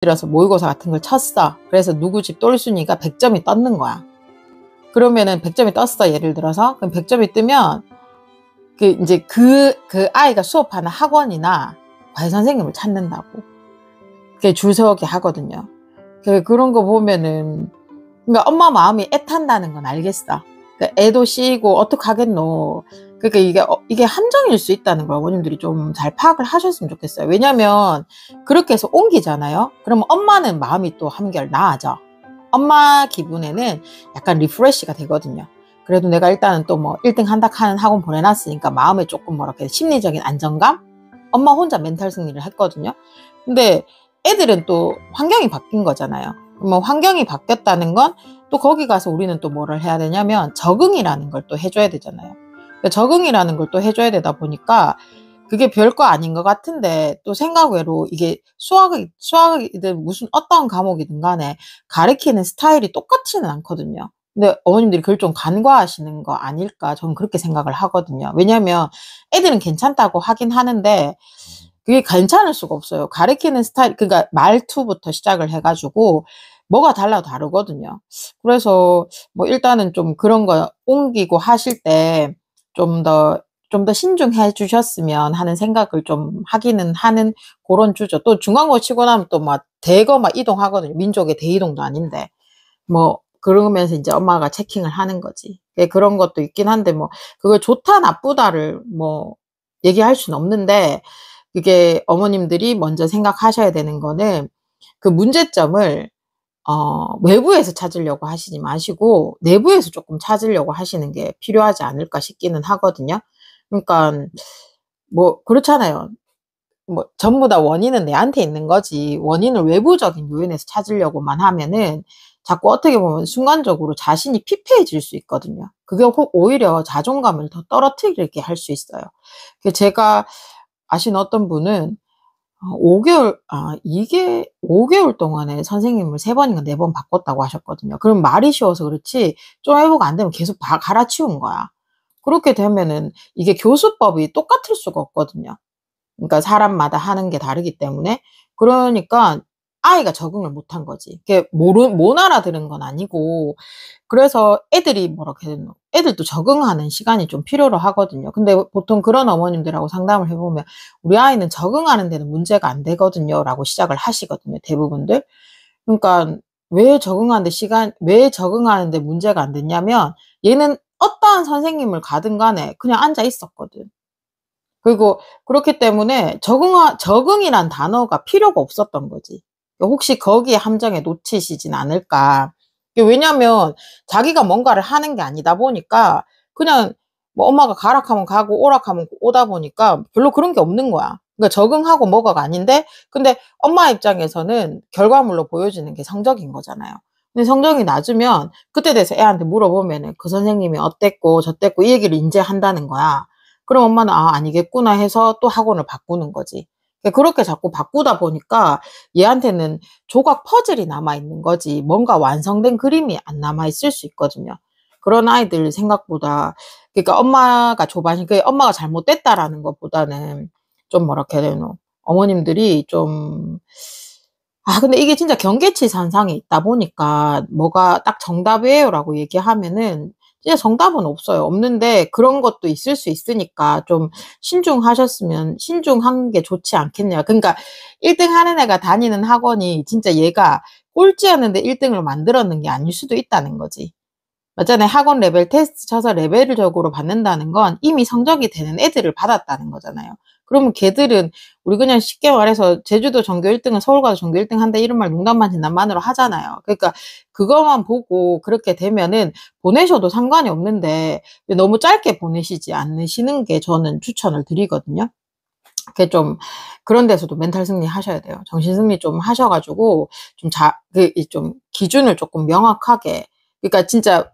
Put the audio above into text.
들어서 모의고사 같은 걸 쳤어. 그래서 누구 집 똘순이가 100점이 떴는 거야. 그러면은 100점이 떴어. 예를 들어서. 그럼 100점이 뜨면 이제 그 아이가 수업하는 학원이나 과외 선생님을 찾는다고. 그게 줄 서게 하거든요. 그런 거 보면은, 그러니까 엄마 마음이 애탄다는 건 알겠어. 그러니까 애도 씌고 어떡하겠노. 그러니까 이게 함정일 수 있다는 걸 어머님들이 좀 잘 파악을 하셨으면 좋겠어요. 왜냐면 그렇게 해서 옮기잖아요. 그러면 엄마는 마음이 또 한결 나아져. 엄마 기분에는 약간 리프레시가 되거든요. 그래도 내가 일단은 또 뭐 1등 한다 하는 학원 보내놨으니까 마음에 조금 뭐랄까 심리적인 안정감? 엄마 혼자 멘탈 승리를 했거든요. 근데 애들은 또 환경이 바뀐 거잖아요. 뭐 환경이 바뀌었다는 건 또 거기 가서 우리는 또 뭐를 해야 되냐면 적응이라는 걸 또 해줘야 되잖아요. 적응이라는 걸 또 해줘야 되다 보니까 그게 별거 아닌 것 같은데 또 생각 외로 이게 수학이든 무슨 어떤 과목이든 간에 가르치는 스타일이 똑같지는 않거든요. 근데 어머님들이 그걸 좀 간과하시는 거 아닐까 저는 그렇게 생각을 하거든요. 왜냐면 애들은 괜찮다고 하긴 하는데 그게 괜찮을 수가 없어요. 가르치는 스타일, 그러니까 말투부터 시작을 해가지고 뭐가 다르거든요. 그래서 뭐 일단은 좀 그런 거 옮기고 하실 때 좀 더 신중해 주셨으면 하는 생각을 좀 하기는 하는 그런 주죠. 또 중간고 치고 나면 또 막 대거 막 이동하거든요. 민족의 대이동도 아닌데. 뭐, 그러면서 이제 엄마가 체킹을 하는 거지. 그런 것도 있긴 한데 뭐, 그걸 좋다, 나쁘다를 뭐, 얘기할 수는 없는데, 그게 어머님들이 먼저 생각하셔야 되는 거는 그 문제점을 외부에서 찾으려고 하시지 마시고 내부에서 조금 찾으려고 하시는 게 필요하지 않을까 싶기는 하거든요. 그러니까 뭐 그렇잖아요. 뭐 전부 다 원인은 내한테 있는 거지 원인을 외부적인 요인에서 찾으려고만 하면은 자꾸 어떻게 보면 순간적으로 자신이 피폐해질 수 있거든요. 그게 오히려 자존감을 더 떨어뜨리게 할 수 있어요. 제가 아시는 어떤 분은 5개월 동안에 선생님을 3번인가 4번 바꿨다고 하셨거든요. 그럼 말이 쉬워서 그렇지, 좀 회복 안 되면 계속 갈아치운 거야. 그렇게 되면은 이게 교수법이 똑같을 수가 없거든요. 그러니까 사람마다 하는 게 다르기 때문에. 그러니까 아이가 적응을 못한 거지. 못 알아들은 건 아니고. 그래서 애들이 뭐라고 해야 되나. 애들도 적응하는 시간이 좀 필요로 하거든요. 근데 보통 그런 어머님들하고 상담을 해보면 우리 아이는 적응하는 데는 문제가 안 되거든요. 라고 시작을 하시거든요. 대부분들. 그러니까 왜 적응하는데 문제가 안 됐냐면 얘는 어떠한 선생님을 가든 간에 그냥 앉아 있었거든. 그리고 그렇기 때문에 적응이란 단어가 필요가 없었던 거지. 혹시 거기에 함정에 놓치시진 않을까. 왜냐면 자기가 뭔가를 하는 게 아니다 보니까 그냥 뭐 엄마가 가락하면 가고 오락하면 오다 보니까 별로 그런 게 없는 거야. 그러니까 적응하고 뭐가가 아닌데 근데 엄마 입장에서는 결과물로 보여지는 게 성적인 거잖아요. 근데 성적이 낮으면 그때 돼서 애한테 물어보면은 그 선생님이 어땠고 저땠고 이 얘기를 이제 한다는 거야. 그럼 엄마는 아니겠구나 해서 또 학원을 바꾸는 거지. 그렇게 자꾸 바꾸다 보니까 얘한테는 조각 퍼즐이 남아있는 거지 뭔가 완성된 그림이 안 남아있을 수 있거든요. 그런 아이들 생각보다 그러니까 엄마가 엄마가 잘못됐다라는 것보다는 좀 뭐랄까 해야 되노 어머님들이 좀 근데 이게 진짜 경계치 산상에 있다 보니까 뭐가 딱 정답이에요라고 얘기하면은 진짜 정답은 없어요. 없는데 그런 것도 있을 수 있으니까 좀 신중한 게 좋지 않겠냐. 그러니까 1등 하는 애가 다니는 학원이 진짜 얘가 꼴찌였는데 1등을 만들었는 게 아닐 수도 있다는 거지. 맞잖아요. 학원 레벨 테스트 쳐서 레벨적으로 받는다는 건 이미 성적이 되는 애들을 받았다는 거잖아요. 그러면 걔들은 우리 그냥 쉽게 말해서 제주도 전교 1등은 서울 가서 전교 1등 한다 이런 말 농담만 진담만으로 하잖아요. 그러니까 그거만 보고 그렇게 되면은 보내셔도 상관이 없는데 너무 짧게 보내시지 않으시는 게 저는 추천을 드리거든요. 그게 좀 그런 데서도 멘탈 승리 하셔야 돼요. 정신 승리 좀 하셔가지고 좀 기준을 조금 명확하게 그러니까 진짜